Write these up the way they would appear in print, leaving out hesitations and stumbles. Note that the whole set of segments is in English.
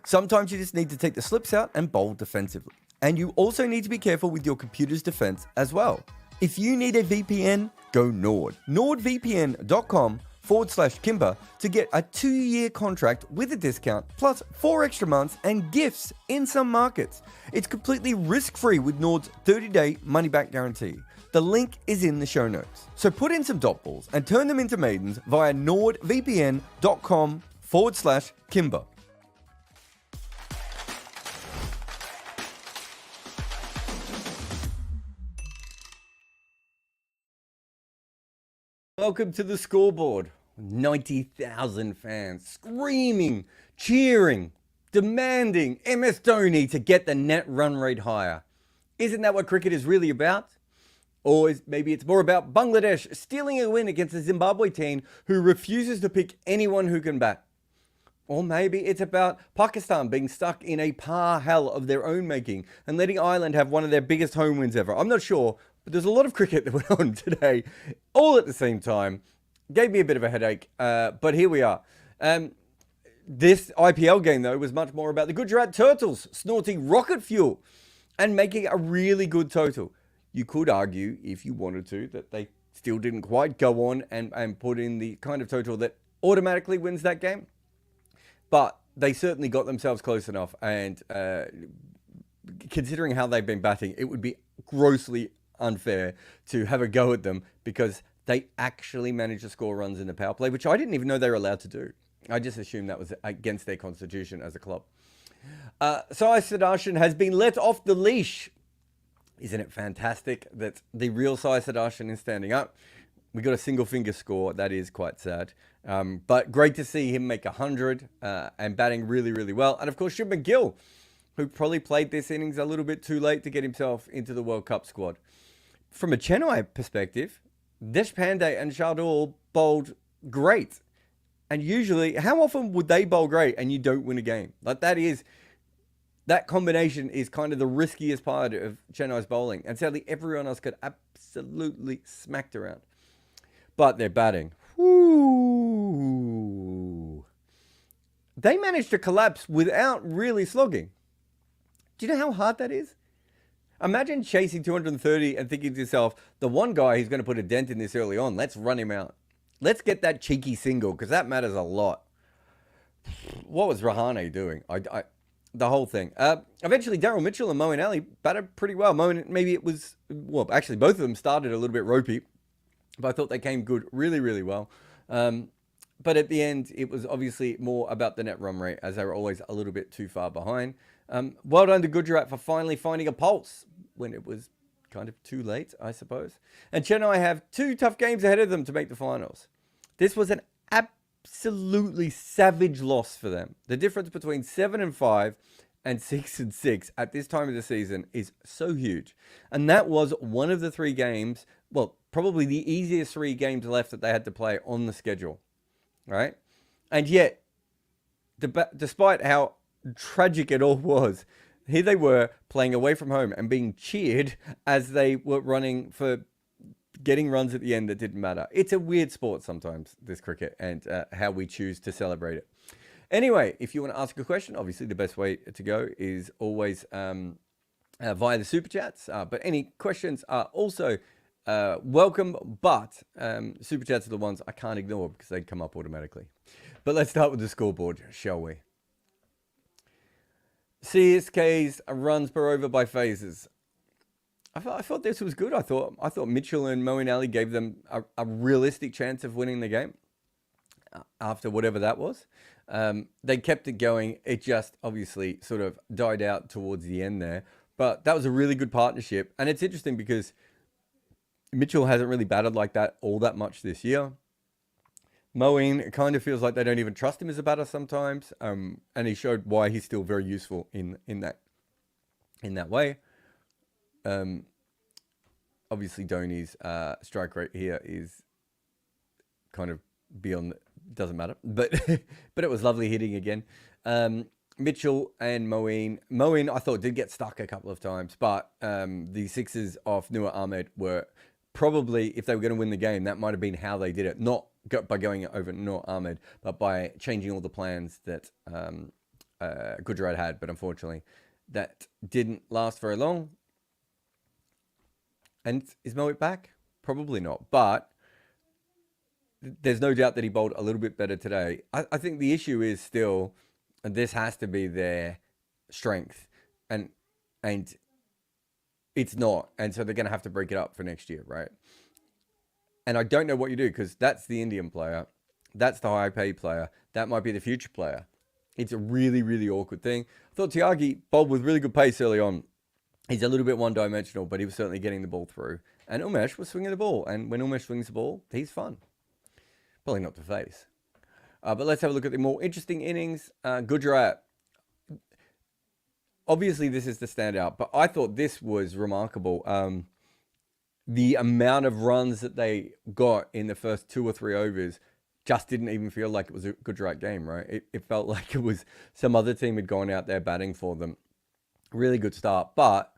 Sometimes you just need to take the slips out and bowl defensively. And you also need to be careful with your computer's defense as well. If you need a VPN, go Nord. NordVPN.com/Kimber to get a 2-year contract with a discount, plus 4 extra months and gifts in some markets. It's completely risk-free with Nord's 30-day money-back guarantee. The link is in the show notes. So put in some dot balls and turn them into maidens via NordVPN.com/Kimber. Welcome to the Scoreboard. 90,000 fans screaming, cheering, demanding MS Dhoni to get the net run rate higher. Isn't that what cricket is really about? Or maybe it's more about Bangladesh stealing a win against the Zimbabwe team who refuses to pick anyone who can bat. Or maybe it's about Pakistan being stuck in a par hell of their own making and letting Ireland have one of their biggest home wins ever. I'm not sure, but there's a lot of cricket that went on today, all at the same time. Gave me a bit of a headache, but here we are. This IPL game, though, was much more about the Gujarat Turtles snorting rocket fuel and making a really good total. You could argue, if you wanted to, that they still didn't quite go on and put in the kind of total that automatically wins that game. But they certainly got themselves close enough. And considering how they've been batting, it would be grossly unfair to have a go at them because they actually managed to score runs in the power play, which I didn't even know they were allowed to do. I just assumed that was against their constitution as a club. Sai Sudarshan has been let off the leash. Isn't it fantastic that the real Sai Sudarshan is standing up? We got a single finger score. That is quite sad. But great to see him make 100 and batting really, really well. And of course, Shubman Gill, who probably played this innings a little bit too late to get himself into the World Cup squad. From a Chennai perspective, Deshpande and Shardul bowled great. And usually, how often would they bowl great and you don't win a game? Like that combination is kind of the riskiest part of Chennai's bowling. And sadly, everyone else got absolutely smacked around. But their batting, whoo, they managed to collapse without really slogging. Do you know how hard that is? Imagine chasing 230 and thinking to yourself, the one guy who's going to put a dent in this early on, let's run him out. Let's get that cheeky single because that matters a lot. What was Rahane doing? The whole thing. Eventually, Daryl Mitchell and Moeen Ali batted pretty well. Actually, both of them started a little bit ropey, but I thought they came good really, really well. But at the end, it was obviously more about the net run rate, as they were always a little bit too far behind. Well done to Gujarat for finally finding a pulse when it was kind of too late, I suppose. And Chennai have 2 tough games ahead of them to make the finals. This was an absolutely savage loss for them. The difference between 7-5 and 6-6 at this time of the season is so huge. And that was one of the 3 games, well, probably the easiest 3 games left that they had to play on the schedule, right? And yet, despite how tragic it all was, here they were playing away from home and being cheered as they were running for getting runs at the end that didn't matter. It's a weird sport sometimes, this cricket, and how we choose to celebrate it. Anyway, if you want to ask a question, obviously the best way to go is always via the Super Chats. But any questions are also welcome, but Super Chats are the ones I can't ignore because they come up automatically. But let's start with the scoreboard, shall we? CSK's runs per over by phases. I thought this was good. I thought Mitchell and Moeen Ali gave them a realistic chance of winning the game after whatever that was. They kept it going. It just obviously sort of died out towards the end there. But that was a really good partnership. And it's interesting because Mitchell hasn't really batted like that all that much this year. Moeen, it kind of feels like they don't even trust him as a batter sometimes. And he showed why he's still very useful in that way. Obviously Dhoni's strike rate here is kind of beyond, doesn't matter, but it was lovely hitting again. Mitchell and Moeen I thought did get stuck a couple of times, but the sixes off Noor Ahmed were probably, if they were going to win the game, that might have been how they did it. Not by going over Noor Ahmed, but by changing all the plans that Gujarat had, but unfortunately that didn't last very long. And is Mohit back? Probably not, but there's no doubt that he bowled a little bit better today. I think the issue is still, and this has to be their strength, and it's not, and so they're going to have to break it up for next year, right? And I don't know what you do, because that's the Indian player, that's the high paid player, that might be the future player. It's a really, really awkward thing. I thought Tyagi bowled with really good pace early on. He's a little bit one-dimensional, but he was certainly getting the ball through. And Umesh was swinging the ball, and when Umesh swings the ball, he's fun. Probably not to face. But let's have a look at the more interesting innings. Gujarat. Obviously, this is the standout, but I thought this was remarkable. The amount of runs that they got in the first 2 or 3 overs just didn't even feel like it was a Gujarat game, right? It felt like it was some other team had gone out there batting for them. Really good start. But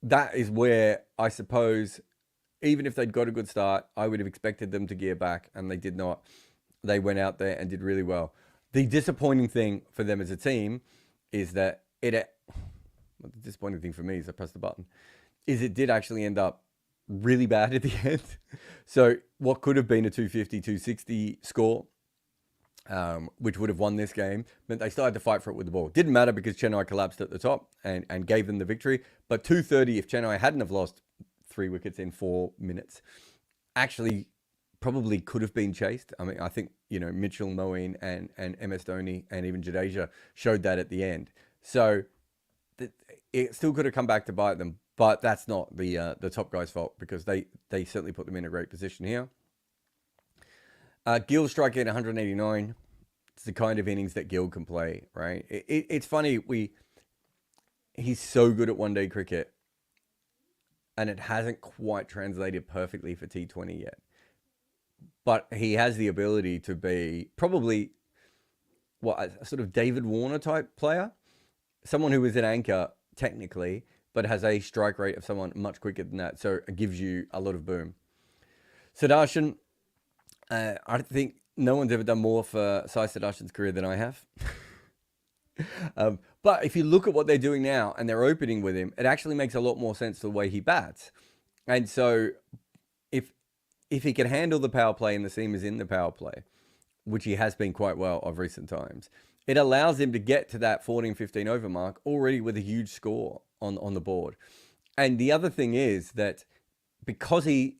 that is where I suppose, even if they'd got a good start, I would have expected them to gear back, and they did not. They went out there and did really well. The disappointing thing for them as a team is that the disappointing thing for me is I pressed the button, is it did actually end up really bad at the end. So what could have been a 250, 260 score, which would have won this game, meant they still had to fight for it with the ball. Didn't matter because Chennai collapsed at the top and gave them the victory. But 230, if Chennai hadn't have lost 3 wickets in 4 minutes, actually probably could have been chased. I mean, I think, Mitchell, Moeen, and MS Dhoni and even Jadeja showed that at the end. So it still could have come back to bite them, but that's not the top guy's fault, because they certainly put them in a great position here. Gill striking at 189. It's the kind of innings that Gill can play, right? It's funny, he's so good at one-day cricket, and it hasn't quite translated perfectly for T20 yet. But he has the ability to be probably a sort of David Warner type player. Someone who is an anchor technically, but has a strike rate of someone much quicker than that. So it gives you a lot of boom. Sudarshan, I think no one's ever done more for Sai Sudarshan's career than I have. But if you look at what they're doing now and they're opening with him, it actually makes a lot more sense to the way he bats. And so if he can handle the power play and the seam is in the power play, which he has been quite well of recent times, it allows him to get to that 14, 15 over mark already with a huge score on the board. And the other thing is that because I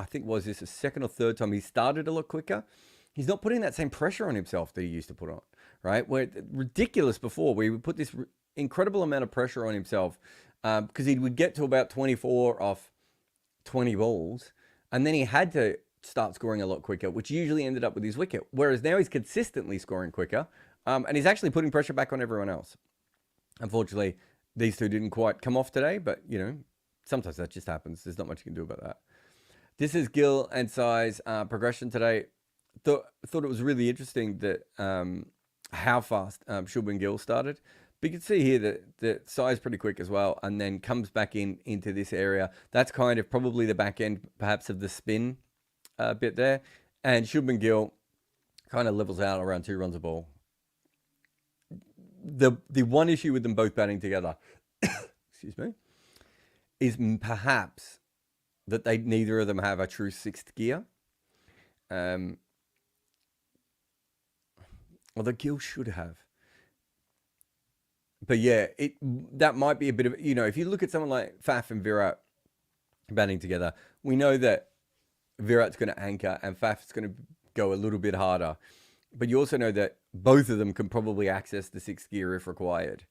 think was this the second or third time he started a lot quicker, he's not putting that same pressure on himself that he used to put on, right? Where ridiculous before, where he would put this incredible amount of pressure on himself because he would get to about 24 off 20 balls, and then he had to start scoring a lot quicker, which usually ended up with his wicket. Whereas now he's consistently scoring quicker, and he's actually putting pressure back on everyone else. Unfortunately, these two didn't quite come off today, but, sometimes that just happens. There's not much you can do about that. This is Gill and Sai's progression today. Thought it was really interesting that how fast Shubman Gill started. But you can see here that Sai's pretty quick as well, and then comes back into this area. That's kind of probably the back end, perhaps, of the spin bit there. And Shubman Gill kind of levels out around 2 runs a ball. The one issue with them both batting together, excuse me, is perhaps that neither of them have a true 6th gear. Although Gill should have. But yeah, that might be a bit of, if you look at someone like Faf and Virat batting together, we know that Virat's going to anchor and Faf's going to go a little bit harder. But you also know that both of them can probably access the 6th gear if required.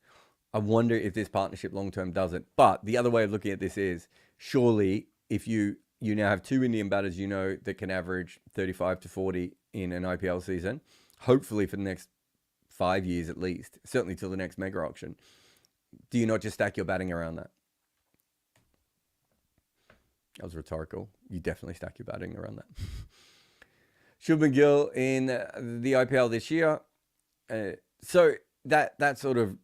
I wonder if this partnership long-term doesn't. But the other way of looking at this is, surely if you now have 2 Indian batters that can average 35 to 40 in an IPL season, hopefully for the next 5 years at least, certainly till the next mega auction, do you not just stack your batting around that? That was rhetorical. You definitely stack your batting around that. Shubman Gill in the IPL this year. So that sort of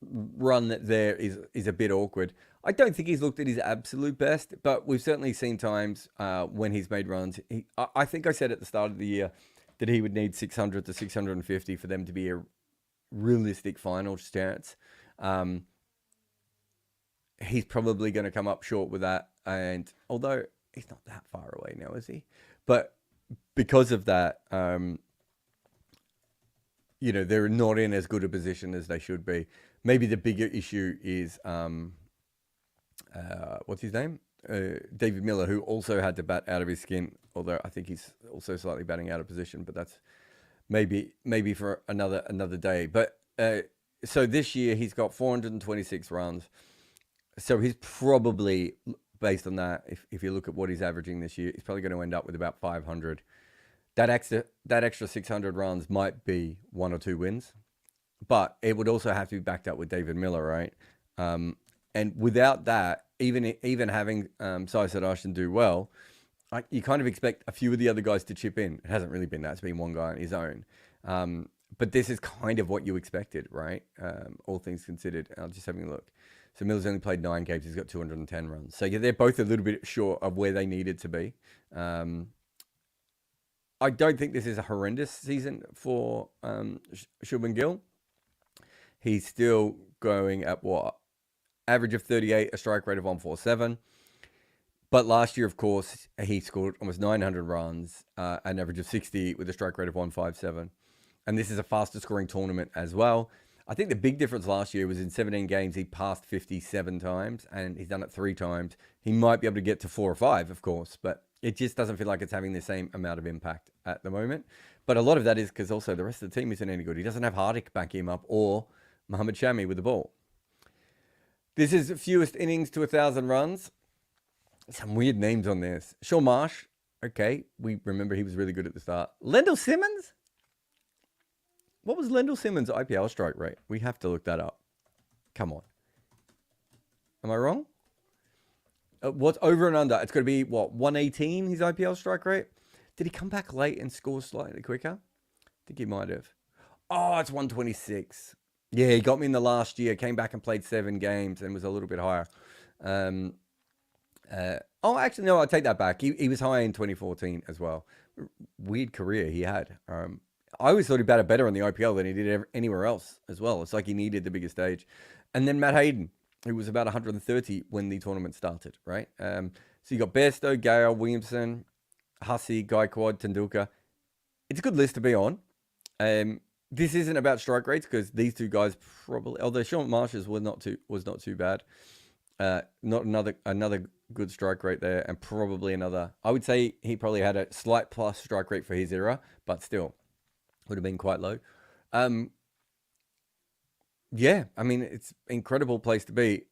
run there is a bit awkward. I don't think he's looked at his absolute best, but we've certainly seen times when he's made runs. I think I said at the start of the year that he would need 600 to 650 for them to be realistic final chance. He's probably going to come up short with that. And although he's not that far away now, is he? But because of that, they're not in as good a position as they should be. Maybe the bigger issue is, what's his name? David Miller, who also had to bat out of his skin, although I think he's also slightly batting out of position, but that's maybe for another day. But so this year he's got 426 runs. So he's probably, based on that, if you look at what he's averaging this year, he's probably going to end up with about 500. That extra 600 runs might be 1 or 2 wins, but it would also have to be backed up with David Miller, right? And without that, even having Sai Sadashian do well, you kind of expect a few of the other guys to chip in. It hasn't really been that. It's been one guy on his own. But this is kind of what you expected, right? All things considered. I'm just having a look. So Miller's only played 9 games. He's got 210 runs. So yeah, they're both a little bit short of where they needed to be. I don't think this is a horrendous season for Shubman Gill. He's still going at what? Average of 38, a strike rate of 147. But last year, of course, he scored almost 900 runs, an average of 60 with a strike rate of 157. And this is a faster scoring tournament as well. I think the big difference last year was in 17 games, he passed 57 times, and he's done it 3 times. He might be able to get to 4 or 5, of course, but it just doesn't feel like it's having the same amount of impact at the moment. But a lot of that is because also the rest of the team isn't any good. He doesn't have Hardik backing him up or Mohammad Shami with the ball. This is fewest innings to 1,000 runs. Some weird names on this. Shaun Marsh. Okay, we remember he was really good at the start. Lendl Simmons? What was Lendl Simmons' IPL strike rate? We have to look that up. Come on. Am I wrong? What's over and under? It's going to be, 118, his IPL strike rate? Did he come back late and score slightly quicker? I think he might have. Oh, it's 126. Yeah, he got me in the last year, came back and played 7 games and was a little bit higher. Actually, no, I'll take that back. He was high in 2014 as well. Weird career he had. I always thought he batted better on the IPL than he did anywhere else as well. It's like he needed the bigger stage. And then Matt Hayden, who was about 130 when the tournament started, right? So you got Bairstow, Gale, Williamson, Hussey, Gaikwad, Tendulkar. It's a good list to be on. This isn't about strike rates because these 2 guys probably, although Shaun Marsh's was not too bad. Not another good strike rate there, and probably another. I would say he probably had a slight plus strike rate for his era, but still would have been quite low. Yeah, I mean, it's an incredible place to be.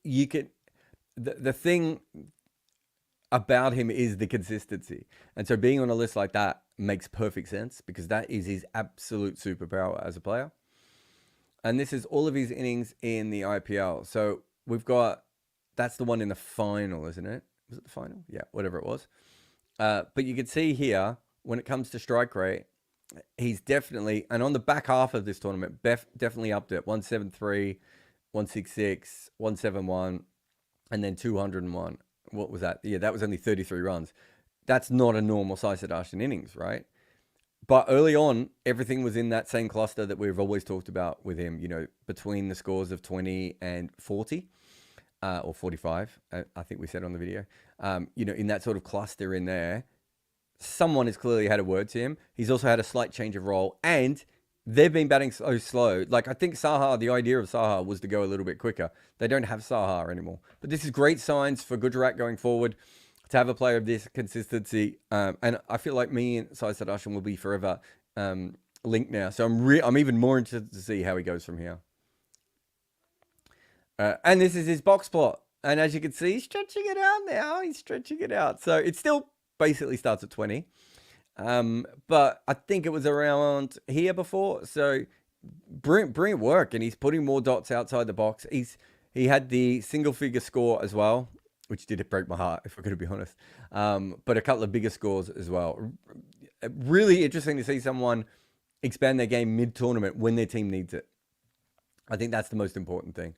You can, the thing about him is the consistency. And so being on a list like that makes perfect sense because that is his absolute superpower as a player. And this is all of his innings in the IPL. So we've got, that's the one in the final, isn't it? Was it the final? Yeah, whatever it was. But you can see here, when it comes to strike rate, he's definitely, and on the back half of this tournament, definitely upped it. 173, 166, 171, and then 201. What was that? Yeah, that was only 33 runs. That's not a normal Sai Sadashian innings, right? But early on, everything was in that same cluster that we've always talked about with him, between the scores of 20 and 40, or 45, I think we said on the video. In that sort of cluster in there, someone has clearly had a word to him. He's also had a slight change of role, and they've been batting so slow. Like, I think Saha, the idea of Saha was to go a little bit quicker. They don't have Saha anymore. But this is great signs for Gujarat going forward to have a player of this consistency. And I feel like me and Sai Sadashian will be forever linked now. So I'm even more interested to see how he goes from here. And this is his box plot. And as you can see, he's stretching it out now. He's stretching it out. So it still basically starts at 20. But I think it was around here before. So brilliant work. And he's putting more dots outside the box. He had the single figure score as well, which did break my heart, if we're going to be honest. But a couple of bigger scores as well. Really interesting to see someone expand their game mid-tournament when their team needs it. I think that's the most important thing.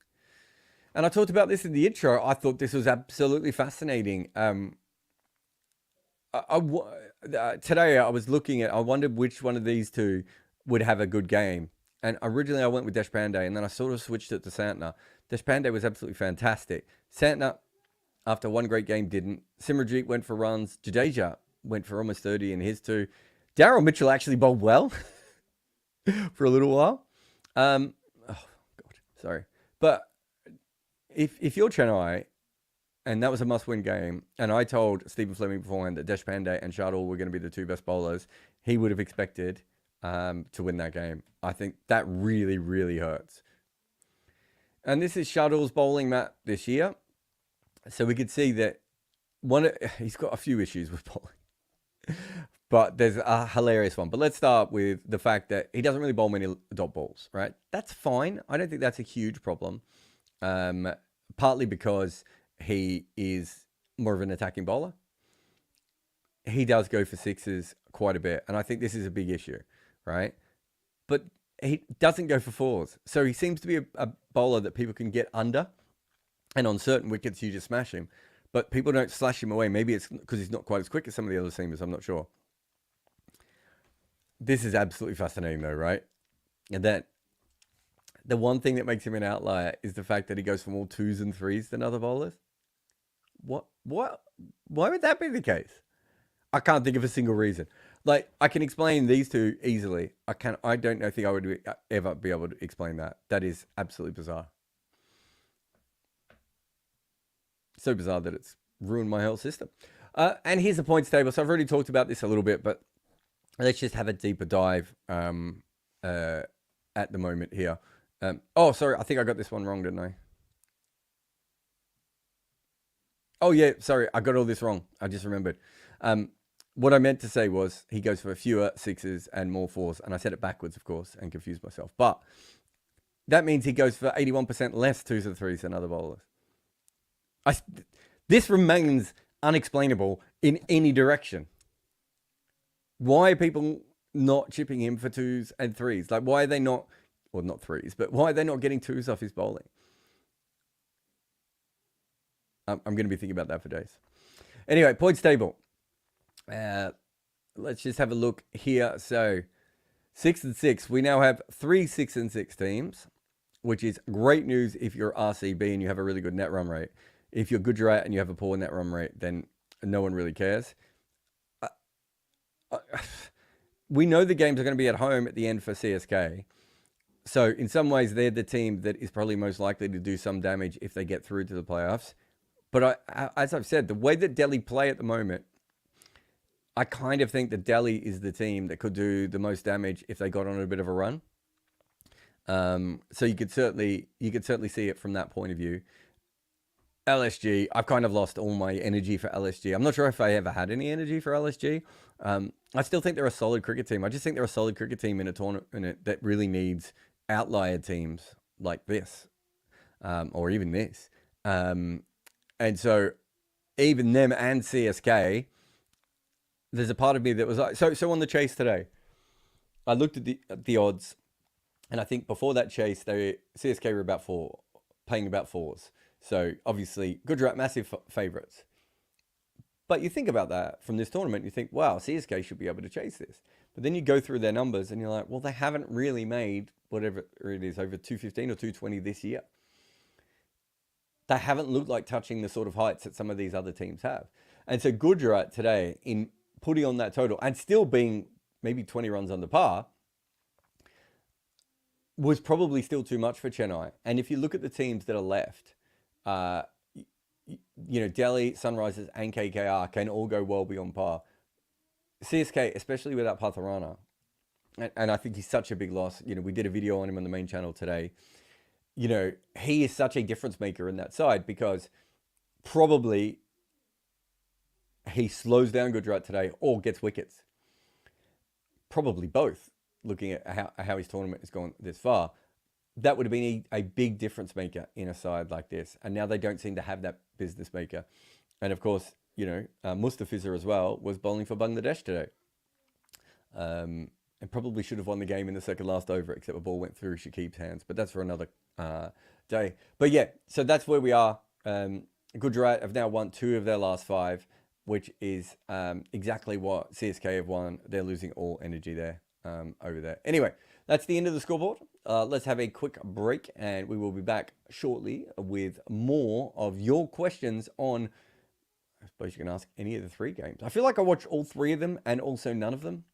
And I talked about this in the intro. I thought this was absolutely fascinating. Today I was looking at, I wondered which one of these 2 would have a good game. And originally I went with Deshpande, and then I sort of switched it to Santner. Deshpande was absolutely fantastic. Santner, after one great game, didn't. Simrajit went for runs. Jadeja went for almost 30 in his two. Daryl Mitchell actually bowled well for a little while. Oh, God, sorry. But if you're Chennai, and that was a must-win game, and I told Stephen Fleming beforehand that Deshpande and Shardul were going to be the two best bowlers, he would have expected to win that game. I think that really, really hurts. And this is Shardul's bowling map this year. So we could see that he's got a few issues with bowling. But there's a hilarious one. But let's start with the fact that he doesn't really bowl many dot balls, right? That's fine. I don't think that's a huge problem. Partly because he is more of an attacking bowler. He does go for sixes quite a bit. And I think this is a big issue, right? But he doesn't go for fours. So he seems to be a bowler that people can get under. And on certain wickets, you just smash him. But people don't slash him away. Maybe it's because he's not quite as quick as some of the other seamers. I'm not sure. This is absolutely fascinating, though, right? And that the one thing that makes him an outlier is the fact that he goes for more twos and threes than other bowlers. What? Why would that be the case? I can't think of a single reason. Like, I can explain these two easily. I don't think I would ever be able to explain that. That is absolutely bizarre. So bizarre that it's ruined my whole system. And here's the points table. So I've already talked about this a little bit, but let's just have a deeper dive at the moment here. Oh, sorry. I think I got this one wrong, didn't I? Oh, yeah. Sorry. I got all this wrong. I just remembered. What I meant to say was he goes for fewer sixes and more fours. And I said it backwards, of course, and confused myself. But that means he goes for 81% less twos and threes than other bowlers. This remains unexplainable in any direction. Why are people not chipping him for twos and threes? Like, why are they not, well, not threes, but why are they not getting twos off his bowling? I'm going to be thinking about that for days. Anyway, points table. Let's just have a look here. So 6 and 6. We now have 3 6 and 6 teams, which is great news if you're RCB and you have a really good net run rate. If you're Gujarat and you have a poor net run rate, then no one really cares. We know the games are going to be at home at the end for CSK. So in some ways, they're the team that is probably most likely to do some damage if they get through to the playoffs. But as I've said, the way that Delhi play at the moment, I kind of think that Delhi is the team that could do the most damage if they got on a bit of a run. So you could certainly see it from that point of view. LSG, I've kind of lost all my energy for LSG. I'm not sure if I ever had any energy for LSG. I still think they're a solid cricket team. I just think they're a solid cricket team in a tournament that really needs outlier teams like this, or even this. And so even them and CSK, there's a part of me that was like, so on the chase today, I looked at the odds, and I think before that chase, CSK were paying about fours. So obviously, Gujarat massive favourites. But you think about that from this tournament, you think, wow, CSK should be able to chase this. But then you go through their numbers and you're like, well, they haven't really made whatever it is, over 215 or 220 this year. They haven't looked like touching the sort of heights that some of these other teams have. And so Gujarat today, in putting on that total and still being maybe 20 runs under par, was probably still too much for Chennai. And if you look at the teams that are left, Delhi, Sunrisers, and KKR can all go well beyond par. CSK, especially without Patharana, and I think he's such a big loss. We did a video on him on the main channel today. He is such a difference maker in that side because probably he slows down Gujarat today or gets wickets. Probably both, looking at how his tournament has gone this far. That would have been a big difference maker in a side like this. And now they don't seem to have that business maker. And of course, Mustafiza as well was bowling for Bangladesh today. And probably should have won the game in the second last over, except the ball went through Shakib's hands. But that's for another day. But yeah, so that's where we are. Gujarat have now won 2 of their last 5, which is exactly what CSK have won. They're losing all energy there over there. Anyway, That's the end of the scoreboard. Let's have a quick break, and we will be back shortly with more of your questions on, I suppose you can ask any of the 3 games. I feel like I watch all 3 of them and also none of them,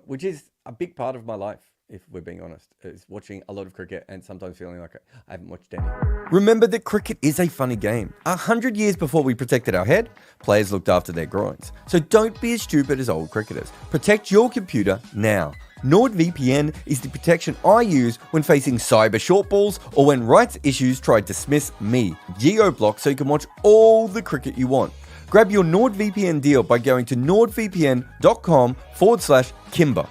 which is a big part of my life, if we're being honest, is watching a lot of cricket and sometimes feeling like I haven't watched any. Remember that cricket is a funny game. 100 years before we protected our head, players looked after their groins. So don't be as stupid as old cricketers. Protect your computer now. NordVPN is the protection I use when facing cyber shortballs or when rights issues try to dismiss me. Geo-block so you can watch all the cricket you want. Grab your NordVPN deal by going to nordvpn.com/Kimber.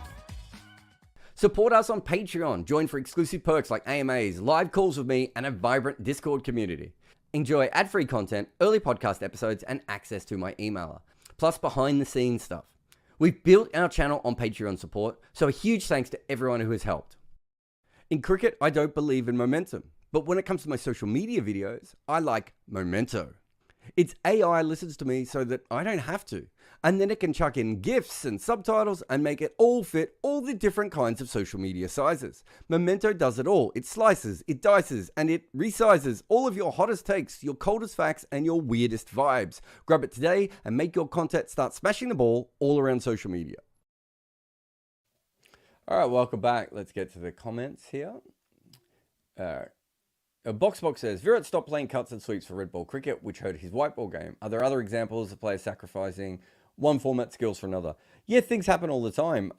Support us on Patreon. Join for exclusive perks like AMAs, live calls with me, and a vibrant Discord community. Enjoy ad-free content, early podcast episodes, and access to my emailer. Plus behind-the-scenes stuff. We've built our channel on Patreon support, so a huge thanks to everyone who has helped. In cricket, I don't believe in momentum. But when it comes to my social media videos, I like Memento. Its AI listens to me so that I don't have to. And then it can chuck in GIFs and subtitles and make it all fit all the different kinds of social media sizes. Memento does it all. It slices, it dices, and it resizes all of your hottest takes, your coldest facts, and your weirdest vibes. Grab it today and make your content start smashing the ball all around social media. All right, welcome back. Let's get to the comments here. Box says, Virat stopped playing cuts and sweeps for red ball cricket, which hurt his white ball game. Are there other examples of players sacrificing one format skills for another? Yeah, things happen all the time.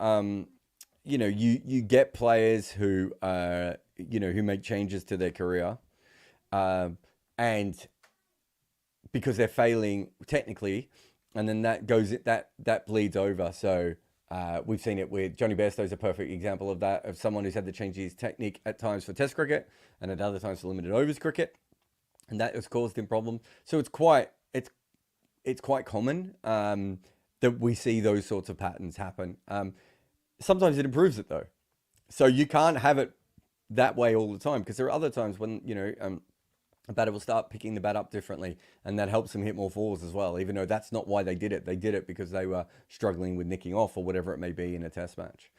You get players who, who make changes to their career. And because they're failing technically, and then that bleeds over. So we've seen it with Johnny Bairstow is a perfect example of that, of someone who's had to change his technique at times for Test cricket and at other times for limited overs cricket, and that has caused him problems. So it's quite common that we see those sorts of patterns happen. Sometimes it improves it though, so you can't have it that way all the time, because there are other times when a batter will start picking the bat up differently, and that helps them hit more fours as well, even though that's not why they did it. They did it because they were struggling with nicking off or whatever it may be in a Test match.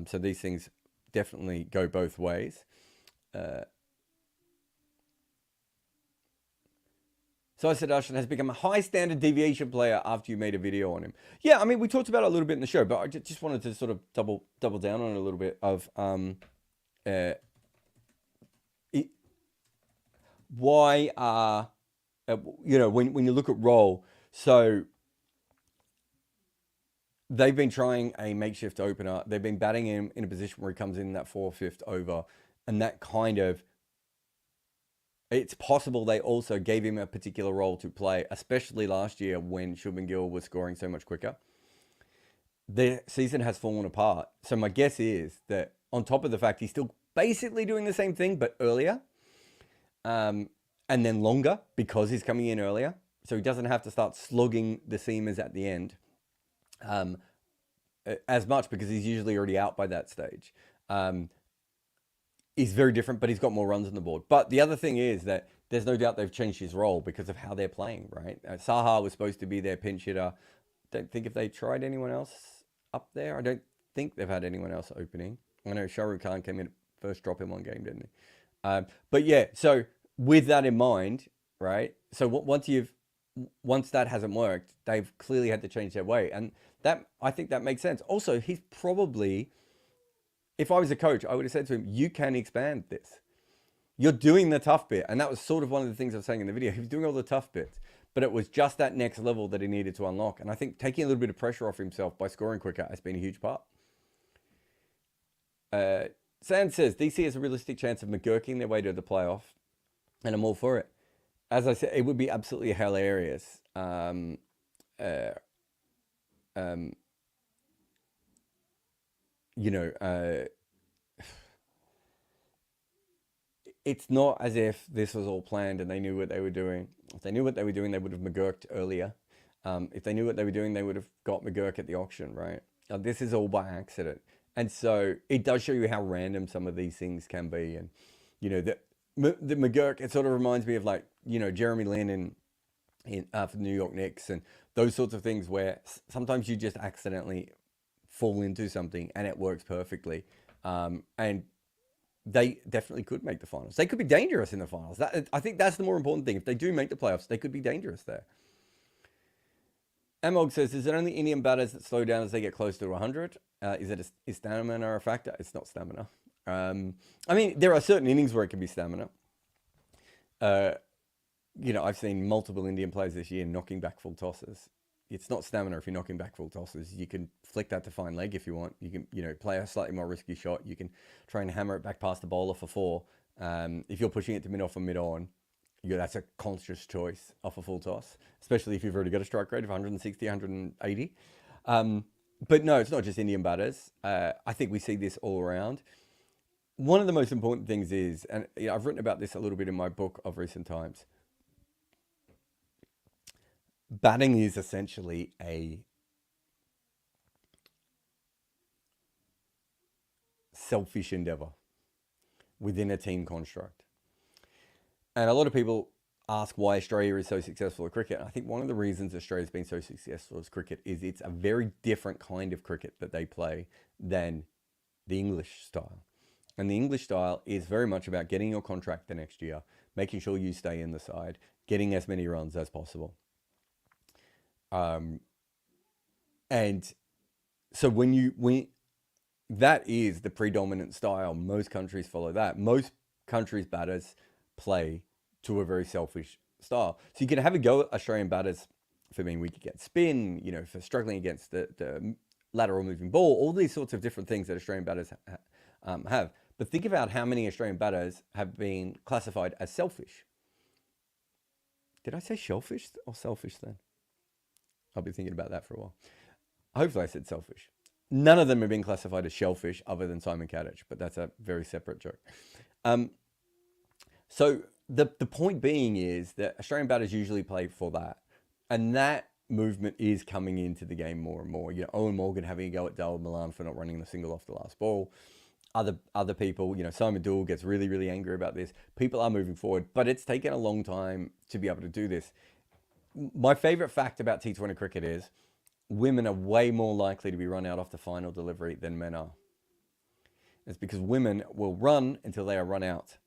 So these things definitely go both ways. So I said Darshan has become a high standard deviation player after you made a video on him. Yeah, I mean, we talked about it a little bit in the show, but I just wanted to sort of double down on it a little bit of why when you look at role, so they've been trying a makeshift opener. They've been batting him in a position where he comes in that 4/5 over, and that kind of, it's possible they also gave him a particular role to play, especially last year when Shubman Gill was scoring so much quicker. The season has fallen apart. So my guess is that on top of the fact he's still basically doing the same thing, but earlier, and then longer because he's coming in earlier. So he doesn't have to start slogging the seamers at the end as much, because he's usually already out by that stage. He's very different, but he's got more runs on the board. But the other thing is that there's no doubt they've changed his role because of how they're playing, right? Saha was supposed to be their pinch hitter. Don't think if they tried anyone else up there. I don't think they've had anyone else opening. I know Shah Rukh Khan came in first drop in one game, didn't he? But yeah, so with that in mind, right? So once that hasn't worked, they've clearly had to change their way. And that, I think that makes sense. Also, he's probably, if I was a coach, I would have said to him, you can expand this. You're doing the tough bit. And that was sort of one of the things I was saying in the video. He was doing all the tough bits, but it was just that next level that he needed to unlock. And I think taking a little bit of pressure off himself by scoring quicker has been a huge part. Sand says, DC has a realistic chance of McGurking their way to the playoff, and I'm all for it. As I said, it would be absolutely hilarious. It's not as if this was all planned and they knew what they were doing. If they knew what they were doing, they would have McGurked earlier. If they knew what they were doing, they would have got McGurk at the auction, right? This is all by accident. And so it does show you how random some of these things can be. And, the McGurk, it sort of reminds me of like, Jeremy Lin for the New York Knicks and those sorts of things where sometimes you just accidentally fall into something and it works perfectly. And they definitely could make the finals. They could be dangerous in the finals. I think that's the more important thing. If they do make the playoffs, they could be dangerous there. Amog says, is it only Indian batters that slow down as they get close to 100? Is stamina a factor? It's not stamina. I mean, there are certain innings where it can be stamina. I've seen multiple Indian players this year knocking back full tosses. It's not stamina if you're knocking back full tosses. You can flick that to fine leg if you want. You can, play a slightly more risky shot. You can try and hammer it back past the bowler for 4. If you're pushing it to mid-off or mid-on, that's a conscious choice off a full toss, especially if you've already got a strike rate of 160, 180. But no, it's not just Indian batters. I think we see this all around. One of the most important things is, and I've written about this a little bit in my book of recent times, batting is essentially a selfish endeavor within a team construct. And a lot of people ask why Australia is so successful at cricket. And I think one of the reasons Australia's been so successful as cricket is it's a very different kind of cricket that they play than the English style. And the English style is very much about getting your contract the next year, making sure you stay in the side, getting as many runs as possible. And so when that is the predominant style, most countries follow that. Most countries' batters play to a very selfish style. So you can have a go at Australian batters for being weak against spin, for struggling against the lateral moving ball, all these sorts of different things that Australian batters have. But think about how many Australian batters have been classified as selfish. Did I say shellfish or selfish then? I'll be thinking about that for a while. Hopefully I said selfish. None of them have been classified as shellfish other than Simon Kadich, but that's a very separate joke. So the point being is that Australian batters usually play for that. And that movement is coming into the game more and more. Owen Morgan having a go at Dale Milan for not running the single off the last ball. Other people, Simon Doull gets really, really angry about this. People are moving forward, but it's taken a long time to be able to do this. My favorite fact about T20 cricket is women are way more likely to be run out off the final delivery than men are. It's because women will run until they are run out.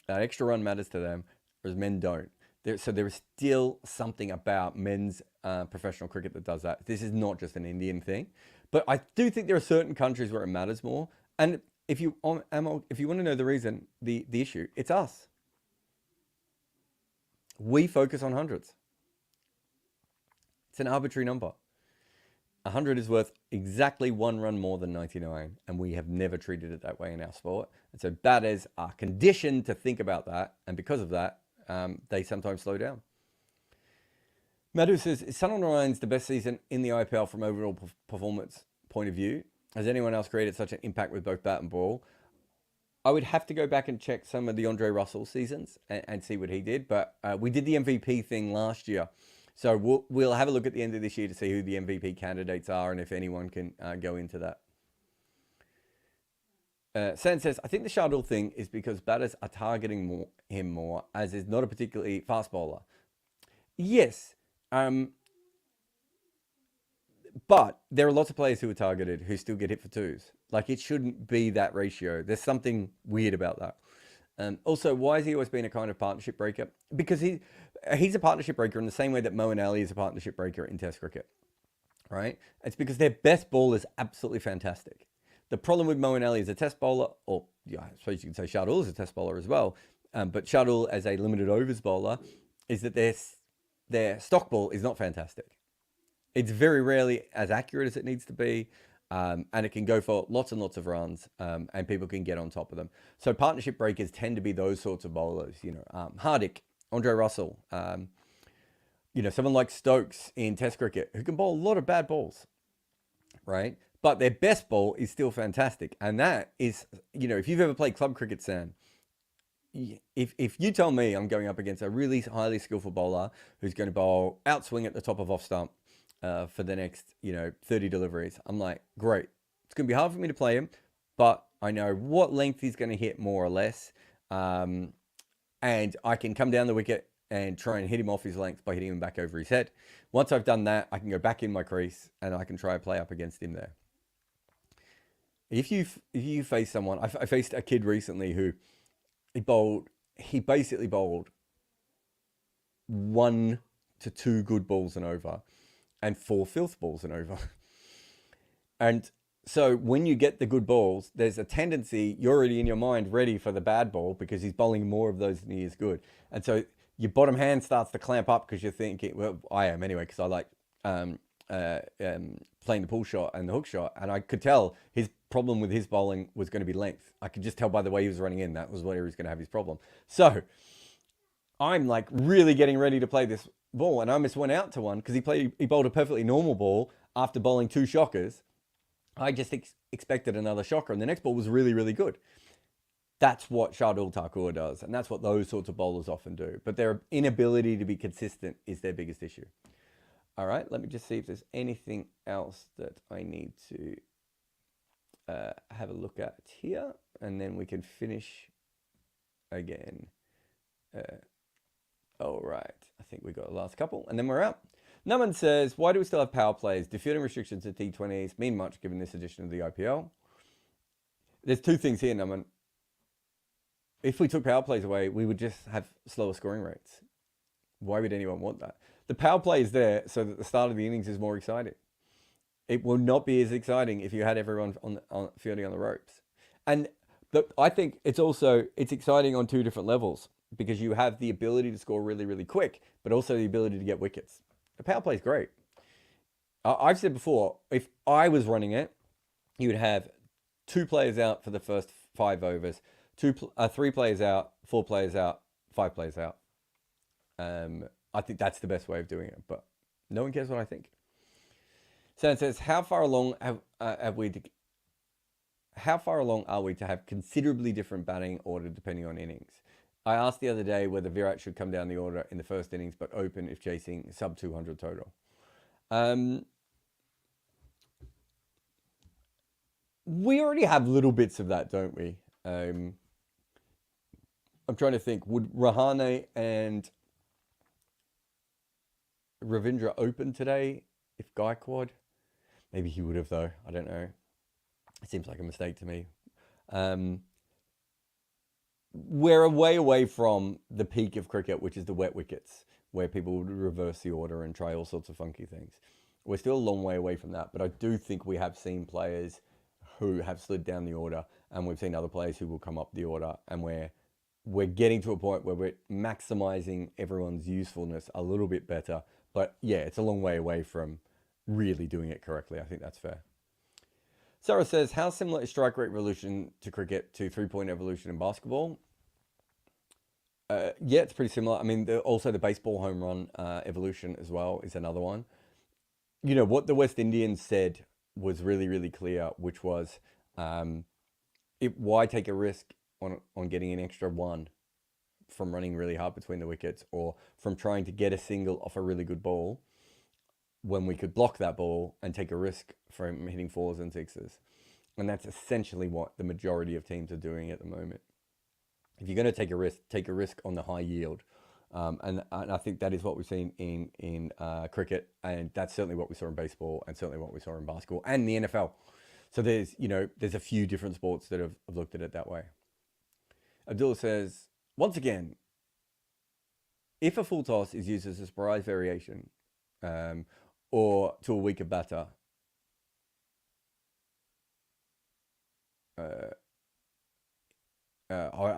That extra run matters to them, whereas men don't. So there is still something about men's professional cricket that does that. This is not just an Indian thing. But I do think there are certain countries where it matters more. And if you want to know the reason, the issue, it's us. We focus on hundreds. It's an arbitrary number. 100 is worth exactly 1 run more than 99, and we have never treated it that way in our sport. And so batters are conditioned to think about that, and because of that, they sometimes slow down. Madhu says, is Sunil Narayan's the best season in the IPL from overall performance point of view? Has anyone else created such an impact with both bat and ball? I would have to go back and check some of the Andre Russell seasons and see what he did, but we did the MVP thing last year. So we'll have a look at the end of this year to see who the MVP candidates are and if anyone can go into that. San says, I think the Shardul thing is because batters are targeting him more, as is not a particularly fast bowler. Yes, but there are lots of players who are targeted who still get hit for 2s. Like, it shouldn't be that ratio. There's something weird about that. Also, why has he always been a kind of partnership breaker? Because he's a partnership breaker in the same way that Moeen Ali is a partnership breaker in Test cricket, right? It's because their best ball is absolutely fantastic. The problem with Moeen Ali as a Test bowler, or I suppose you can say Shardul is a Test bowler as well, but Shardul as a limited overs bowler, is that their stock ball is not fantastic. It's very rarely as accurate as it needs to be. And it can go for lots and lots of runs, and people can get on top of them. So partnership breakers tend to be those sorts of bowlers, Hardik, Andre Russell, someone like Stokes in Test cricket who can bowl a lot of bad balls, right? But their best ball is still fantastic. And that is, if you've ever played club cricket, Sam, if you tell me I'm going up against a really highly skillful bowler who's going to bowl outswing at the top of off stump, for the next, 30 deliveries, I'm like, great. It's going to be hard for me to play him, but I know what length he's going to hit more or less. And I can come down the wicket and try and hit him off his length by hitting him back over his head. Once I've done that, I can go back in my crease and I can try and play up against him there. If you face someone, I faced a kid recently who he basically bowled 1 to 2 good balls and over, and 4 filth balls and over. And so when you get the good balls, there's a tendency you're already in your mind ready for the bad ball because he's bowling more of those than he is good. And so your bottom hand starts to clamp up because you're thinking, well, I am anyway, because I like playing the pull shot and the hook shot. And I could tell his problem with his bowling was going to be length. I could just tell by the way he was running in, that was where he was going to have his problem. So I'm like really getting ready to play this ball, and I almost went out to one because he bowled a perfectly normal ball after bowling 2 shockers. I just expected another shocker, and the next ball was really, really good. That's what Shardul Thakur does, and that's what those sorts of bowlers often do. But their inability to be consistent is their biggest issue. All right, let me just see if there's anything else that I need to have a look at here, and then we can finish again. All right, I think we got the last couple, and then we're out. Naman says, why do we still have power plays? Do fielding restrictions at T20s mean much given this edition of the IPL? There's 2 things here, Naman. If we took power plays away, we would just have slower scoring rates. Why would anyone want that? The power play is there so that the start of the innings is more exciting. It will not be as exciting if you had everyone on fielding on the ropes. And I think it's exciting on 2 different levels because you have the ability to score really, really quick, but also the ability to get wickets. The power play is great. I've said before, if I was running it, you would have 2 players out for the first 5 overs, 3 players out, 4 players out, 5 players out. I think that's the best way of doing it, but no one cares what I think. So it says, how far along are we to have considerably different batting order depending on innings? I asked the other day whether Virat should come down the order in the first innings, but open if chasing sub 200 total. We already have little bits of that, don't we? I'm trying to think. Would Rahane and Ravindra open today if Gaikwad? Maybe he would have, though. I don't know. It seems like a mistake to me. We're a way away from the peak of cricket, which is the wet wickets, where people would reverse the order and try all sorts of funky things. We're still a long way away from that, but I do think we have seen players who have slid down the order, and we've seen other players who will come up the order, and we're getting to a point where we're maximizing everyone's usefulness a little bit better. But yeah, it's a long way away from really doing it correctly. I think that's fair. Sarah says, how similar is strike rate evolution to cricket to 3-point evolution in basketball? Yeah, it's pretty similar. I mean, also the baseball home run evolution as well is another one. You know, what the West Indians said was really, really clear, which was, why take a risk on getting an extra 1 from running really hard between the wickets or from trying to get a single off a really good ball when we could block that ball and take a risk from hitting 4s and 6s. And that's essentially what the majority of teams are doing at the moment. If you're going to take a risk on the high yield. And I think that is what we've seen in cricket, and that's certainly what we saw in baseball, and certainly what we saw in basketball and the NFL. So there's a few different sports that have looked at it that way. Abdullah says, once again, if a full toss is used as a surprise variation, or to a weaker batter, I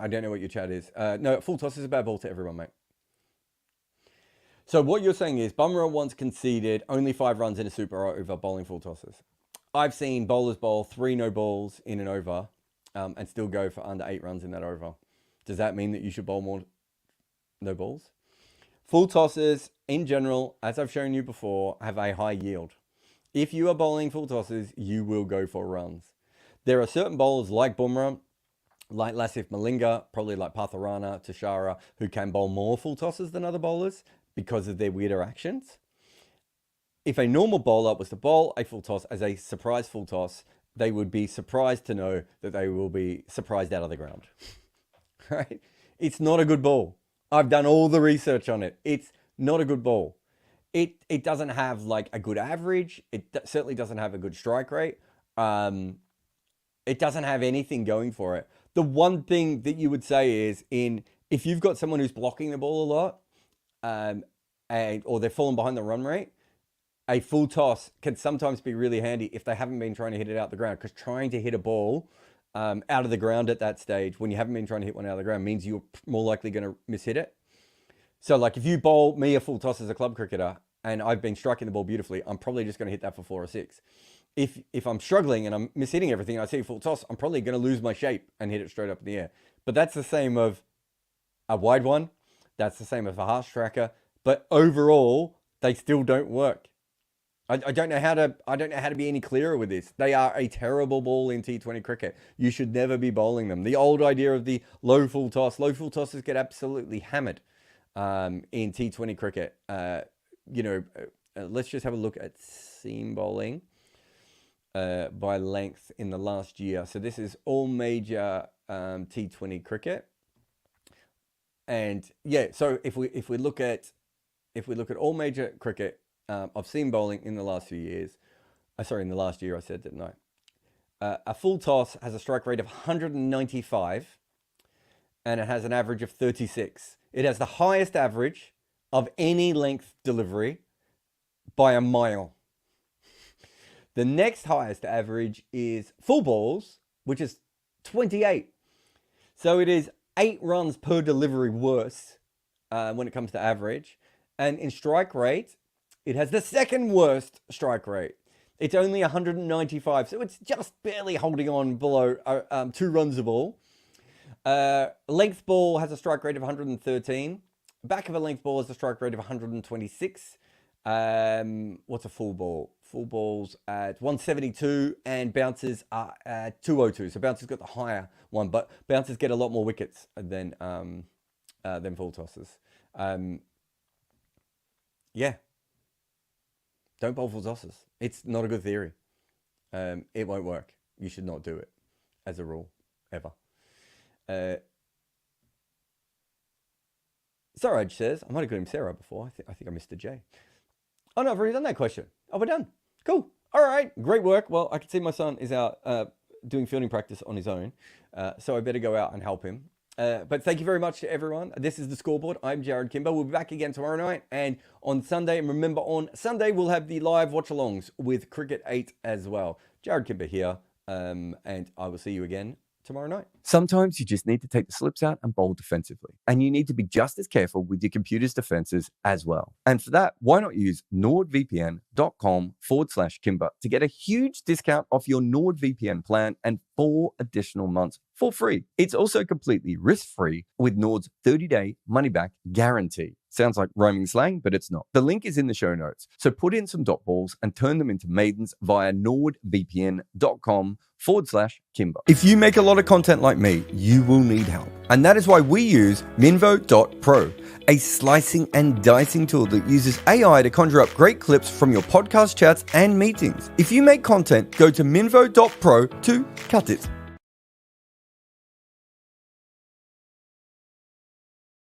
don't know what your chat is. No, full toss is a bad ball to everyone, mate. So what you're saying is Bumrah once conceded only 5 runs in a super over bowling full tosses. I've seen bowlers bowl 3 no balls in an over and still go for under 8 runs in that over. Does that mean that you should bowl more no balls? Full tosses, in general, as I've shown you before, have a high yield. If you are bowling full tosses, you will go for runs. There are certain bowlers like Bumrah, like Lasith Malinga, probably like Patharana, Tashara, who can bowl more full tosses than other bowlers because of their weirder actions. If a normal bowler was to bowl a full toss as a surprise full toss, they would be surprised to know that they will be surprised out of the ground. Right? It's not a good ball. I've done all the research on it. It's not a good ball. It doesn't have like a good average. It certainly doesn't have a good strike rate. It It doesn't have anything going for it. The one thing that you would say is if you've got someone who's blocking the ball a lot, or they're falling behind the run rate, a full toss can sometimes be really handy if they haven't been trying to hit it out the ground, because trying to hit a ball out of the ground at that stage when you haven't been trying to hit one out of the ground means you're more likely going to mishit it. So like if you bowl me a full toss as a club cricketer and I've been striking the ball beautifully, I'm probably just going to hit that for 4 or 6. If I'm struggling and I'm mishitting everything, I see a full toss, I'm probably going to lose my shape and hit it straight up in the air. But that's the same of a wide one. That's the same of a harsh tracker. But overall, they still don't work. I don't know how to be any clearer with this. They are a terrible ball in T20 cricket. You should never be bowling them. The old idea of the low full tosses get absolutely hammered in T20 cricket. Let's just have a look at seam bowling by length in the last year. So this is all major T20 cricket, and yeah. So if we look at all major cricket of seam bowling in the last few years, in the last year I said, didn't I? A full toss has a strike rate of 195, and it has an average of 36. It has the highest average of any length delivery by a mile. The next highest average is full balls, which is 28. So it is 8 runs per delivery worse when it comes to average. And in strike rate, it has the second worst strike rate. It's only 195. So it's just barely holding on below 2 runs a ball. Length ball has a strike rate of 113. Back of a length ball has a strike rate of 126. What's a full ball? Full balls at 172, and bouncers are at 202. So bouncers got the higher one, but bouncers get a lot more wickets than full tosses. Yeah. Don't bowl full tosses. It's not a good theory. It won't work. You should not do it as a rule, ever. Saraj says, I might have got him Sarah before. I think I missed a J. Oh no, I've already done that question. Oh, we're done. Cool. All right. Great work. Well, I can see my son is out doing fielding practice on his own. So I better go out and help him. But thank you very much to everyone. This is the Scoreboard. I'm Jared Kimber. We'll be back again tomorrow night and on Sunday. And remember, on Sunday, we'll have the live watch-alongs with Cricket 8 as well. Jared Kimber here. And I will see you again tomorrow night. Sometimes you just need to take the slips out and bowl defensively. And you need to be just as careful with your computer's defenses as well. And for that, why not use nordvpn.com/Kimber to get a huge discount off your NordVPN plan and 4 additional months for free. It's also completely risk-free with Nord's 30-day money-back guarantee. Sounds like rhyming slang, but it's not. The link is in the show notes. So put in some dot balls and turn them into maidens via nordvpn.com/Kimber. If you make a lot of content like me, you will need help. And that is why we use Minvo.pro, a slicing and dicing tool that uses AI to conjure up great clips from your podcast chats and meetings. If you make content, go to Minvo.pro to cut it.